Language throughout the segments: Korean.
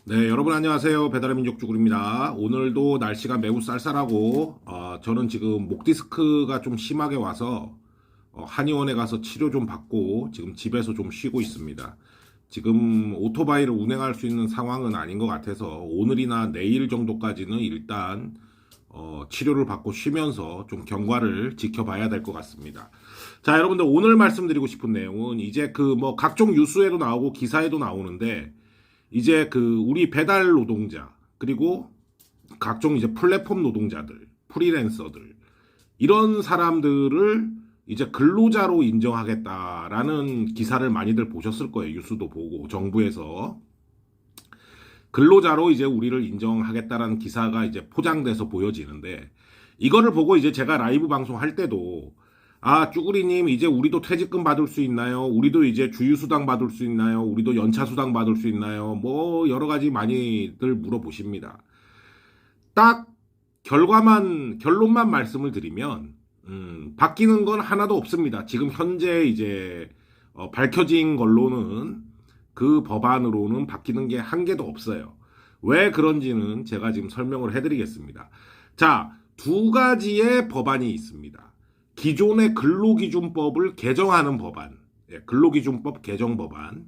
네, 여러분 안녕하세요. 배달의 민족 쭈구리입니다. 오늘도 날씨가 매우 쌀쌀하고 저는 지금 목 디스크가 좀 심하게 와서 한의원에 가서 치료 좀 받고 지금 집에서 좀 쉬고 있습니다. 지금 오토바이를 운행할 수 있는 상황은 아닌 것 같아서 오늘이나 내일 정도까지는 일단 치료를 받고 쉬면서 좀 경과를 지켜봐야 될 것 같습니다. 자, 여러분들 오늘 말씀드리고 싶은 내용은 이제 그 뭐 각종 뉴스에도 나오고 기사에도 나오는데 이제 그 우리 배달 노동자 그리고 각종 이제 플랫폼 노동자들, 프리랜서들 이런 사람들을 이제 근로자로 인정하겠다라는 기사를 많이들 보셨을 거예요. 뉴스도 보고 정부에서 근로자로 이제 우리를 인정하겠다라는 기사가 이제 포장돼서 보여지는데 이거를 보고 이제 제가 라이브 방송할 때도 쭈구리님, 이제 우리도 퇴직금 받을 수 있나요? 우리도 이제 주휴수당 받을 수 있나요? 우리도 연차수당 받을 수 있나요? 뭐, 여러 가지 많이들 물어보십니다. 딱, 결론만 말씀을 드리면, 바뀌는 건 하나도 없습니다. 지금 현재 이제, 밝혀진 걸로는 그 법안으로는 바뀌는 게 한 개도 없어요. 왜 그런지는 제가 지금 설명을 해드리겠습니다. 자, 두 가지의 법안이 있습니다. 기존의 근로기준법을 개정하는 법안, 근로기준법 개정 법안,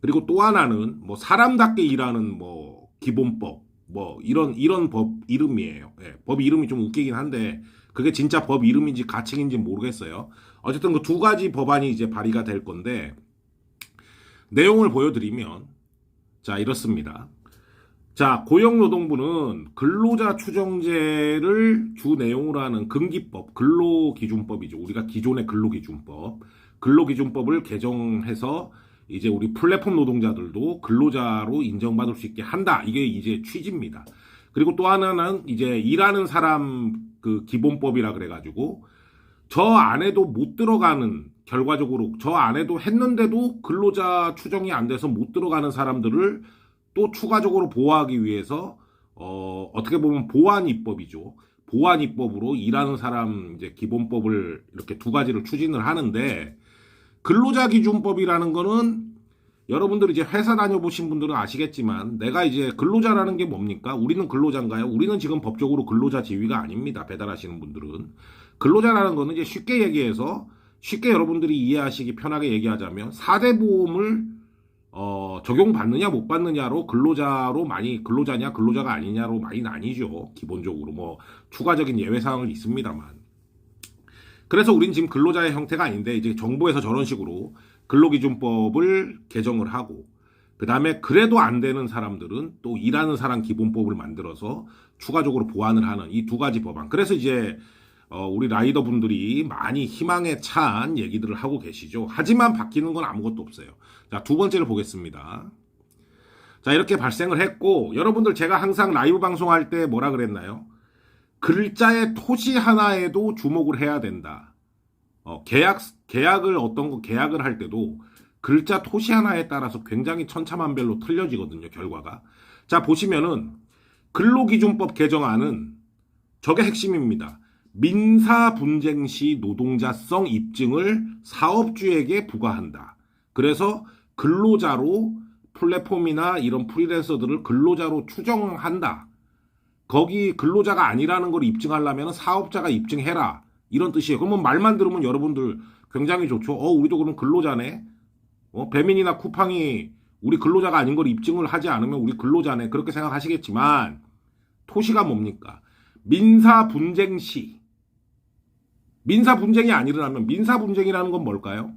그리고 또 하나는 뭐 사람답게 일하는 뭐 기본법, 뭐 이런 법 이름이에요. 법 이름이 좀 웃기긴 한데 그게 진짜 법 이름인지 가칭인지 모르겠어요. 어쨌든 그 두 가지 법안이 이제 발의가 될 건데 내용을 보여드리면 자 이렇습니다. 자, 고용노동부는 근로자 추정제를 주 내용으로 하는 근기법, 근로기준법이죠. 우리가 기존의 근로기준법을 개정해서 이제 우리 플랫폼 노동자들도 근로자로 인정받을 수 있게 한다. 이게 이제 취지입니다. 그리고 또 하나는 이제 일하는 사람 그 기본법이라 그래가지고 저 안에도 못 들어가는 결과적으로 저 안에도 했는데도 근로자 추정이 안 돼서 못 들어가는 사람들을 또 추가적으로 보호하기 위해서 어떻게 보면 보완 입법이죠. 보완 입법으로 일하는 사람 이제 기본법을 이렇게 두 가지를 추진을 하는데 근로자 기준법이라는 거는 여러분들 이제 회사 다녀보신 분들은 아시겠지만 내가 이제 근로자라는 게 뭡니까? 우리는 근로자인가요? 우리는 지금 법적으로 근로자 지위가 아닙니다. 배달하시는 분들은. 근로자라는 거는 이제 쉽게 얘기해서 쉽게 여러분들이 이해하시기 편하게 얘기하자면 4대 보험을 적용받느냐 못 받느냐로 근로자로 많이 근로자냐 근로자가 아니냐로 많이 나뉘죠. 기본적으로 뭐 추가적인 예외 사항은 있습니다만. 그래서 우린 지금 근로자의 형태가 아닌데 이제 정부에서 저런 식으로 근로기준법을 개정을 하고 그 다음에 그래도 안 되는 사람들은 또 일하는 사람 기본법을 만들어서 추가적으로 보완을 하는 이 두 가지 법안. 그래서 이제 우리 라이더 분들이 많이 희망에 찬 얘기들을 하고 계시죠. 하지만 바뀌는 건 아무것도 없어요. 자, 두 번째를 보겠습니다. 자, 이렇게 발생을 했고, 여러분들 제가 항상 라이브 방송할 때 뭐라 그랬나요? 글자의 토시 하나에도 주목을 해야 된다. 계약을 할 때도 글자 토시 하나에 따라서 굉장히 천차만별로 틀려지거든요, 결과가. 자, 보시면은 근로기준법 개정안은 저게 핵심입니다. 민사 분쟁 시 노동자성 입증을 사업주에게 부과한다. 그래서 근로자로 플랫폼이나 이런 프리랜서들을 근로자로 추정한다. 거기 근로자가 아니라는 걸 입증하려면 사업자가 입증해라. 이런 뜻이에요. 그러면 말만 들으면 여러분들 굉장히 좋죠. 우리도 그럼 근로자네. 배민이나 쿠팡이 우리 근로자가 아닌 걸 입증을 하지 않으면 우리 근로자네. 그렇게 생각하시겠지만 토시가 뭡니까? 민사 분쟁 시. 민사 분쟁이 안 일어나면 민사 분쟁이라는 건 뭘까요?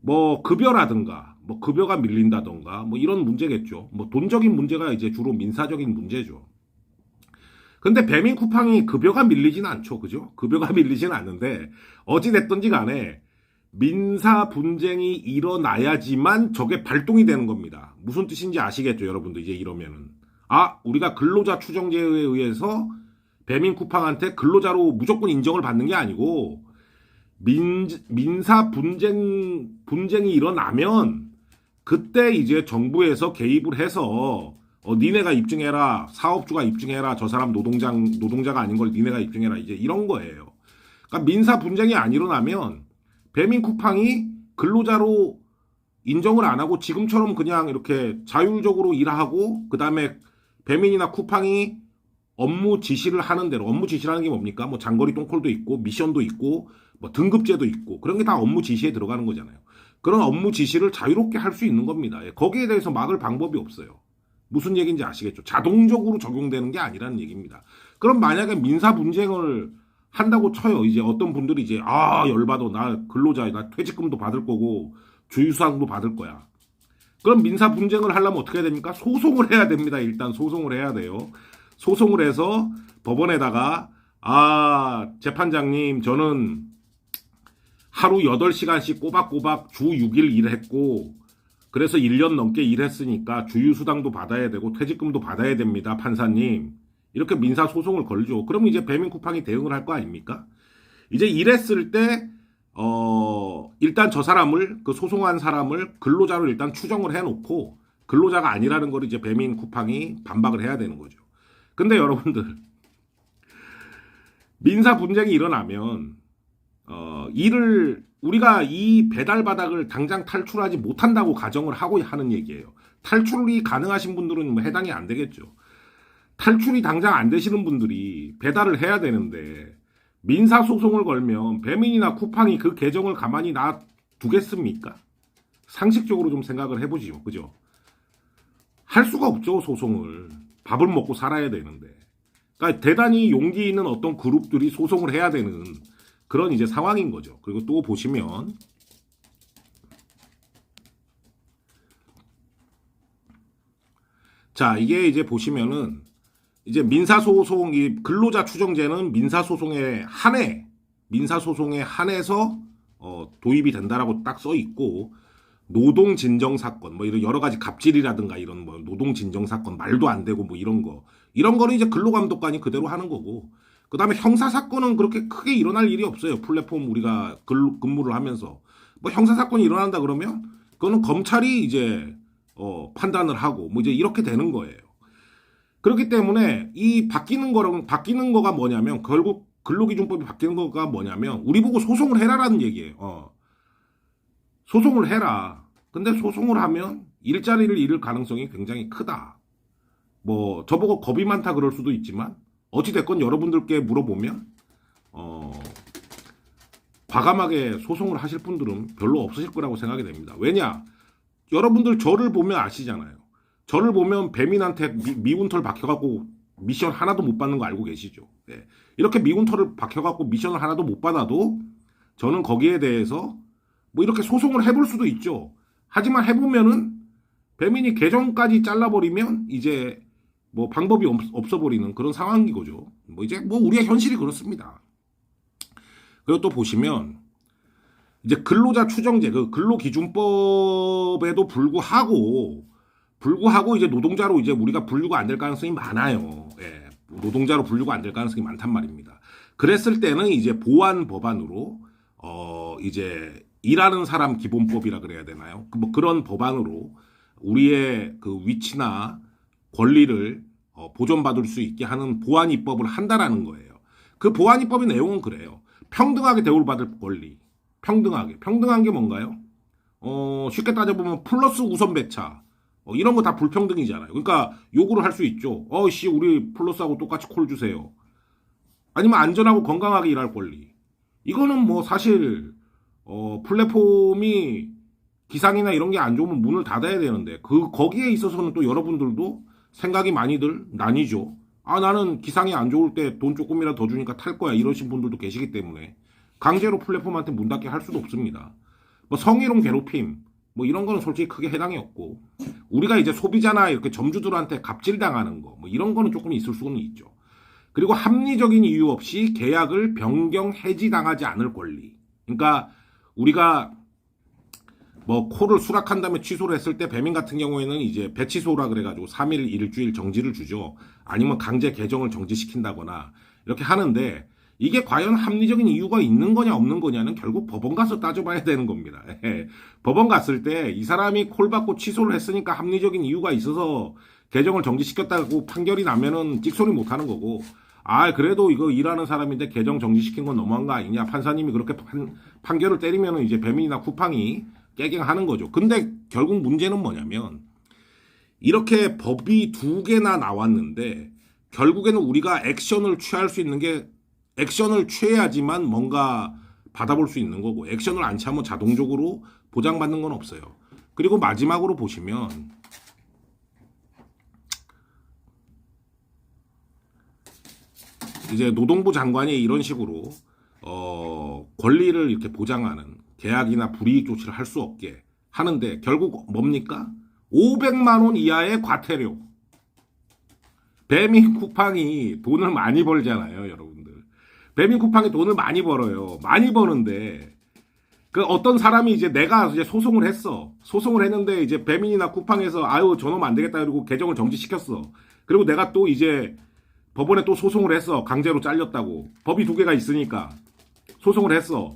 뭐 급여라든가 뭐 급여가 밀린다던가 뭐 이런 문제겠죠. 뭐 돈적인 문제가 이제 주로 민사적인 문제죠. 근데 배민 쿠팡이 급여가 밀리진 않죠. 그죠? 급여가 밀리진 않는데 어찌 됐든지 간에 민사 분쟁이 일어나야지만 저게 발동이 되는 겁니다. 무슨 뜻인지 아시겠죠, 여러분들. 이제 이러면은 우리가 근로자 추정제에 의해서 배민 쿠팡한테 근로자로 무조건 인정을 받는 게 아니고 민사 분쟁이 일어나면 그때 이제 정부에서 개입을 해서 니네가 입증해라, 사업주가 입증해라, 저 사람 노동자가 아닌 걸 니네가 입증해라, 이제 이런 거예요. 그러니까 민사 분쟁이 안 일어나면 배민 쿠팡이 근로자로 인정을 안 하고 지금처럼 그냥 이렇게 자율적으로 일하고 그다음에 배민이나 쿠팡이 업무 지시를 하는 대로 업무 지시라는 게 뭡니까? 뭐 장거리 똥콜도 있고 미션도 있고 뭐 등급제도 있고 그런 게 다 업무 지시에 들어가는 거잖아요. 그런 업무 지시를 자유롭게 할 수 있는 겁니다. 예, 거기에 대해서 막을 방법이 없어요. 무슨 얘기인지 아시겠죠? 자동적으로 적용되는 게 아니라는 얘기입니다. 그럼 만약에 민사 분쟁을 한다고 쳐요. 이제 어떤 분들이 이제 열받아 나 근로자 나 퇴직금도 받을 거고 주휴수당도 받을 거야. 그럼 민사 분쟁을 하려면 어떻게 해야 됩니까? 소송을 해야 됩니다. 일단 소송을 해야 돼요. 소송을 해서 법원에다가 재판장님 저는 하루 8시간씩 꼬박꼬박 주 6일 일했고 그래서 1년 넘게 일했으니까 주휴수당도 받아야 되고 퇴직금도 받아야 됩니다. 판사님. 이렇게 민사 소송을 걸죠. 그러면 이제 배민 쿠팡이 대응을 할 거 아닙니까? 이제 이랬을 때 일단 저 사람을 그 소송한 사람을 근로자로 일단 추정을 해놓고 근로자가 아니라는 걸 이제 배민 쿠팡이 반박을 해야 되는 거죠. 근데 여러분들 민사 분쟁이 일어나면 우리가 이 배달 바닥을 당장 탈출하지 못한다고 가정을 하고 하는 얘기예요. 탈출이 가능하신 분들은 뭐 해당이 안 되겠죠. 탈출이 당장 안 되시는 분들이 배달을 해야 되는데 민사소송을 걸면 배민이나 쿠팡이 그 계정을 가만히 놔두겠습니까? 상식적으로 좀 생각을 해보지요. 그죠? 할 수가 없죠, 소송을. 밥을 먹고 살아야 되는데. 그러니까 대단히 용기 있는 어떤 그룹들이 소송을 해야 되는 그런 이제 상황인 거죠. 그리고 또 보시면 자, 이게 이제 보시면은 이제 민사소송, 이 근로자 추정제는 민사소송에 한해서 도입이 된다라고 딱 써 있고, 노동진정사건, 뭐 이런 여러 가지 갑질이라든가 이런 뭐 노동진정사건, 말도 안 되고 뭐 이런 거는 이제 근로감독관이 그대로 하는 거고, 그 다음에 형사사건은 그렇게 크게 일어날 일이 없어요. 플랫폼 우리가 근무를 하면서. 뭐 형사사건이 일어난다 그러면, 그거는 검찰이 이제, 판단을 하고, 뭐 이제 이렇게 되는 거예요. 그렇기 때문에 이 바뀌는 거가 뭐냐면 결국 근로기준법이 바뀌는 거가 뭐냐면 우리 보고 소송을 해라라는 얘기예요. 소송을 해라. 근데 소송을 하면 일자리를 잃을 가능성이 굉장히 크다. 뭐 저보고 겁이 많다 그럴 수도 있지만 어찌됐건 여러분들께 물어보면 과감하게 소송을 하실 분들은 별로 없으실 거라고 생각이 됩니다. 왜냐? 여러분들 저를 보면 아시잖아요. 저를 보면 배민한테 미운털 박혀갖고 미션 하나도 못 받는 거 알고 계시죠? 네. 이렇게 미운털을 박혀갖고 미션을 하나도 못 받아도 저는 거기에 대해서 뭐 이렇게 소송을 해볼 수도 있죠. 하지만 해보면은 배민이 계정까지 잘라버리면 이제 뭐 방법이 없어버리는 그런 상황인 거죠. 뭐 이제 뭐 우리의 현실이 그렇습니다. 그리고 또 보시면 이제 근로자 추정제, 그 근로기준법에도 불구하고 이제 노동자로 이제 우리가 분류가 안 될 가능성이 많아요. 예, 노동자로 분류가 안 될 가능성이 많단 말입니다. 그랬을 때는 이제 보완 법안으로 이제 일하는 사람 기본법이라 그래야 되나요? 뭐 그런 법안으로 우리의 그 위치나 권리를 보존받을 수 있게 하는 보완 입법을 한다라는 거예요. 그 보완 입법의 내용은 그래요. 평등하게 대우받을 권리. 평등한 게 뭔가요? 쉽게 따져보면 플러스 우선 배차. 이런 거 다 불평등이잖아요. 그러니까 요구를 할 수 있죠. 우리 플러스하고 똑같이 콜 주세요. 아니면 안전하고 건강하게 일할 권리. 이거는 뭐 사실 플랫폼이 기상이나 이런 게 안 좋으면 문을 닫아야 되는데 거기에 있어서는 또 여러분들도 생각이 많이들 나뉘죠. 나는 기상이 안 좋을 때 돈 조금이라도 더 주니까 탈 거야 이러신 분들도 계시기 때문에 강제로 플랫폼한테 문 닫게 할 수도 없습니다. 뭐 성희롱 괴롭힘 뭐 이런 거는 솔직히 크게 해당이 없고 우리가 이제 소비자나 이렇게 점주들한테 갑질당하는 거 뭐 이런 거는 조금 있을 수는 있죠. 그리고 합리적인 이유 없이 계약을 변경 해지당하지 않을 권리. 그러니까 우리가 뭐 콜을 수락한 다음에 취소를 했을 때 배민 같은 경우에는 이제 배치소라 그래가지고 3일 일주일 정지를 주죠. 아니면 강제 개정을 정지시킨다거나 이렇게 하는데 이게 과연 합리적인 이유가 있는 거냐 없는 거냐는 결국 법원 가서 따져봐야 되는 겁니다. 법원 갔을 때 이 사람이 콜 받고 취소를 했으니까 합리적인 이유가 있어서 개정을 정지시켰다고 판결이 나면은 찍소리 못하는 거고 그래도 이거 일하는 사람인데 개정 정지시킨 건 너무한 거 아니냐 판사님이 그렇게 판결을 때리면은 이제 배민이나 쿠팡이 깨갱하는 거죠. 근데 결국 문제는 뭐냐면 이렇게 법이 두 개나 나왔는데 결국에는 우리가 액션을 취할 수 있는 게 액션을 취해야지만 뭔가 받아볼 수 있는 거고 액션을 안 취하면 자동적으로 보장받는 건 없어요. 그리고 마지막으로 보시면 이제 노동부 장관이 이런 식으로 권리를 이렇게 보장하는 계약이나 불이익 조치를 할 수 없게 하는데 결국 뭡니까? 500만 원 이하의 과태료. 배민 쿠팡이 돈을 많이 벌잖아요, 여러분들. 배민 쿠팡이 돈을 많이 벌어요. 많이 버는데 그 어떤 사람이 이제 내가 이제 소송을 했어. 소송을 했는데 이제 배민이나 쿠팡에서 아유 저놈 안 되겠다 그리고 계정을 정지시켰어. 그리고 내가 또 이제 법원에 또 소송을 했어. 강제로 잘렸다고. 법이 두 개가 있으니까 소송을 했어.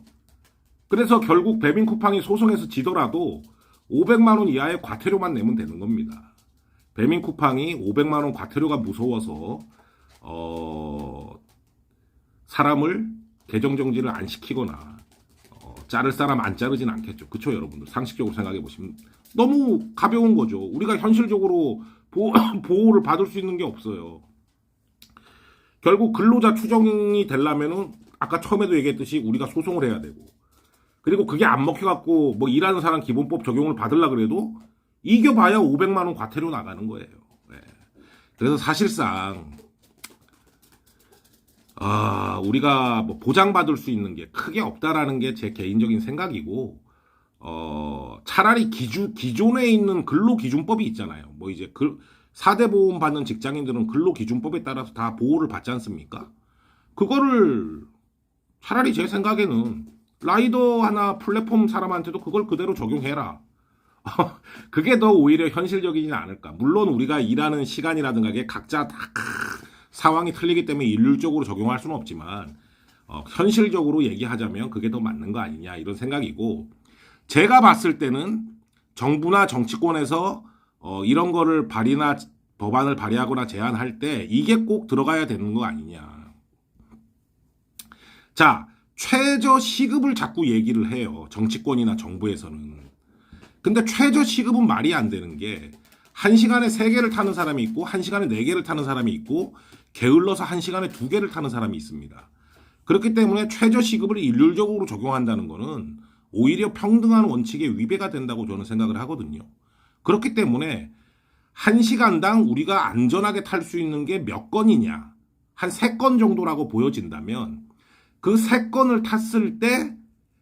그래서 결국 배민 쿠팡이 소송에서 지더라도 500만 원 이하의 과태료만 내면 되는 겁니다. 배민 쿠팡이 500만 원 과태료가 무서워서 사람을 계정 정지를 안 시키거나 자를 사람 안 자르진 않겠죠. 그쵸 여러분들 상식적으로 생각해 보시면 너무 가벼운 거죠. 우리가 현실적으로 보호를 받을 수 있는 게 없어요. 결국 근로자 추정이 되려면은 아까 처음에도 얘기했듯이 우리가 소송을 해야 되고 그리고 그게 안 먹혀갖고 뭐 일하는 사람 기본법 적용을 받으려 그래도 이겨봐야 500만 원 과태료 나가는 거예요. 네. 그래서 사실상 우리가 뭐 보장받을 수 있는 게 크게 없다라는 게 제 개인적인 생각이고 차라리 기존에 있는 근로기준법이 있잖아요. 뭐 이제 4대 보험 받는 직장인들은 근로기준법에 따라서 다 보호를 받지 않습니까? 그거를 차라리 제 생각에는 라이더 하나 플랫폼 사람한테도 그걸 그대로 적용해라. 그게 더 오히려 현실적이지 않을까. 물론 우리가 일하는 시간이라든가 게 각자 다 상황이 틀리기 때문에 일률적으로 적용할 수는 없지만 현실적으로 얘기하자면 그게 더 맞는 거 아니냐 이런 생각이고 제가 봤을 때는 정부나 정치권에서 이런 거를 법안을 발의하거나 제안할 때 이게 꼭 들어가야 되는 거 아니냐. 자, 최저 시급을 자꾸 얘기를 해요. 정치권이나 정부에서는. 근데 최저 시급은 말이 안 되는 게 1시간에 3개를 타는 사람이 있고 1시간에 4개를 타는 사람이 있고 게을러서 1시간에 2개를 타는 사람이 있습니다. 그렇기 때문에 최저 시급을 일률적으로 적용한다는 거는 오히려 평등한 원칙에 위배가 된다고 저는 생각을 하거든요. 그렇기 때문에 1시간당 우리가 안전하게 탈 수 있는 게 몇 건이냐 한 3건 정도라고 보여진다면 그 3건을 탔을 때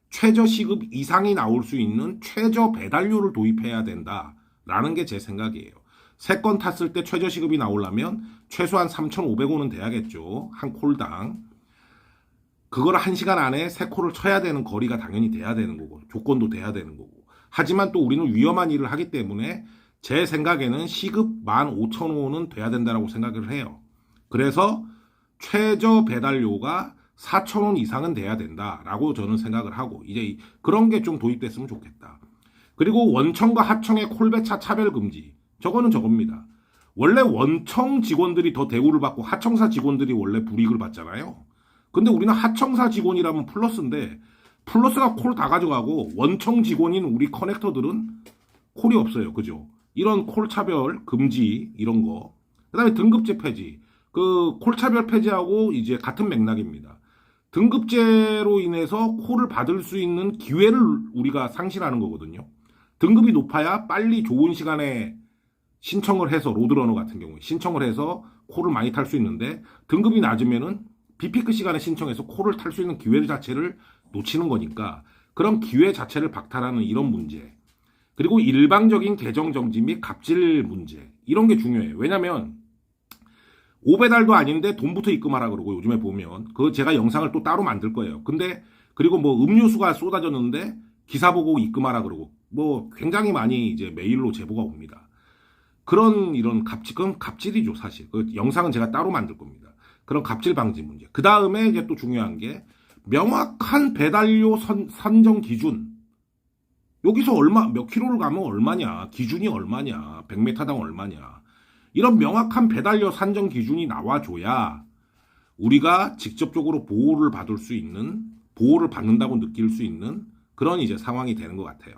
최저 시급 이상이 나올 수 있는 최저 배달료를 도입해야 된다라는 게 제 생각이에요. 3건 탔을 때 최저 시급이 나오려면 최소한 3,500원은 돼야겠죠. 한 콜당. 그걸 1시간 안에 3콜을 쳐야 되는 거리가 당연히 돼야 되는 거고 조건도 돼야 되는 거고 하지만 또 우리는 위험한 일을 하기 때문에 제 생각에는 시급 15,000원은 돼야 된다고 생각을 해요. 그래서 최저 배달료가 4,000원 이상은 돼야 된다라고 저는 생각을 하고 이제 그런 게 좀 도입됐으면 좋겠다. 그리고 원청과 하청의 콜배차 차별 금지 저거는 저겁니다. 원래 원청 직원들이 더 대우를 받고 하청사 직원들이 원래 불이익을 받잖아요. 근데 우리는 하청사 직원이라면 플러스인데 플러스가 콜 다 가져가고 원청 직원인 우리 커넥터들은 콜이 없어요. 그죠? 이런 콜 차별 금지 이런 거. 그다음에 등급제 폐지. 그 콜 차별 폐지하고 이제 같은 맥락입니다. 등급제로 인해서 콜을 받을 수 있는 기회를 우리가 상실하는 거거든요. 등급이 높아야 빨리 좋은 시간에 신청을 해서 로드러너 같은 경우에 신청을 해서 콜을 많이 탈 수 있는데 등급이 낮으면은 비피크 시간에 신청해서 콜을 탈 수 있는 기회 자체를 놓치는 거니까 그런 기회 자체를 박탈하는 이런 문제 그리고 일방적인 계정 정지 및 갑질 문제 이런 게 중요해요. 왜냐면 5배달도 아닌데 돈부터 입금하라 그러고 요즘에 보면 그 제가 영상을 또 따로 만들 거예요. 근데 그리고 뭐 음료수가 쏟아졌는데 기사 보고 입금하라 그러고 뭐 굉장히 많이 이제 메일로 제보가 옵니다. 그런 이런 그건 갑질이죠 사실. 그 영상은 제가 따로 만들 겁니다. 그런 갑질 방지 문제. 그 다음에 이제 또 중요한 게 명확한 배달료 산정 기준. 여기서 몇 킬로를 가면 얼마냐, 기준이 얼마냐, 100m당 얼마냐. 이런 명확한 배달료 산정 기준이 나와줘야 우리가 직접적으로 보호를 받을 수 있는, 보호를 받는다고 느낄 수 있는 그런 이제 상황이 되는 것 같아요.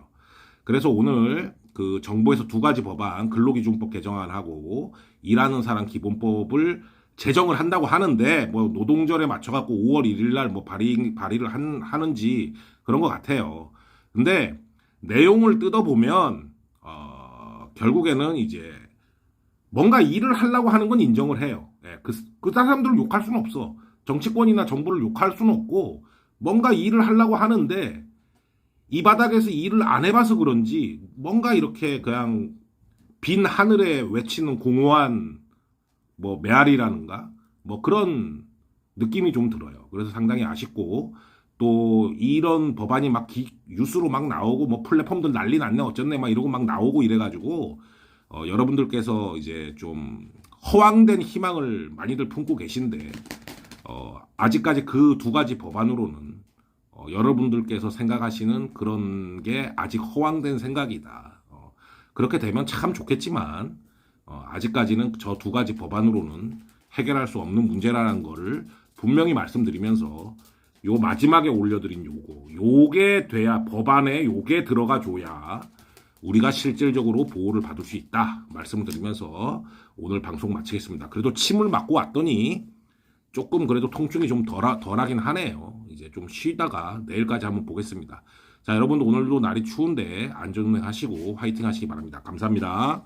그래서 오늘 그 정부에서 두 가지 법안, 근로기준법 개정안하고 일하는 사람 기본법을 제정을 한다고 하는데 뭐 노동절에 맞춰갖고 5월 1일 날 뭐 발의를 하는지 그런 것 같아요. 근데 내용을 뜯어보면 결국에는 이제 뭔가 일을 하려고 하는 건 인정을 해요. 예, 그 사람들을 욕할 수는 없어. 정치권이나 정부를 욕할 수는 없고 뭔가 일을 하려고 하는데 이 바닥에서 일을 안 해봐서 그런지 뭔가 이렇게 그냥 빈 하늘에 외치는 공허한 뭐 메아리라는가 뭐 그런 느낌이 좀 들어요. 그래서 상당히 아쉽고 또 이런 법안이 막 뉴스로 막 나오고 뭐 플랫폼들 난리 났네 어쩌네 막 이러고 막 나오고 이래가지고 여러분들께서 이제 좀 허황된 희망을 많이들 품고 계신데 아직까지 그 두 가지 법안으로는 여러분들께서 생각하시는 그런 게 아직 허황된 생각이다. 그렇게 되면 참 좋겠지만 아직까지는 저 두 가지 법안으로는 해결할 수 없는 문제라는 거를 분명히 말씀드리면서 요 마지막에 올려드린 요게 돼야 법안에 요게 들어가 줘야 우리가 실질적으로 보호를 받을 수 있다 말씀을 드리면서 오늘 방송 마치겠습니다. 그래도 침을 맞고 왔더니 조금 그래도 통증이 좀 덜하긴 하네요. 이제 좀 쉬다가 내일까지 한번 보겠습니다. 자, 여러분들 오늘도 날이 추운데 안전운행하시고 화이팅 하시기 바랍니다. 감사합니다.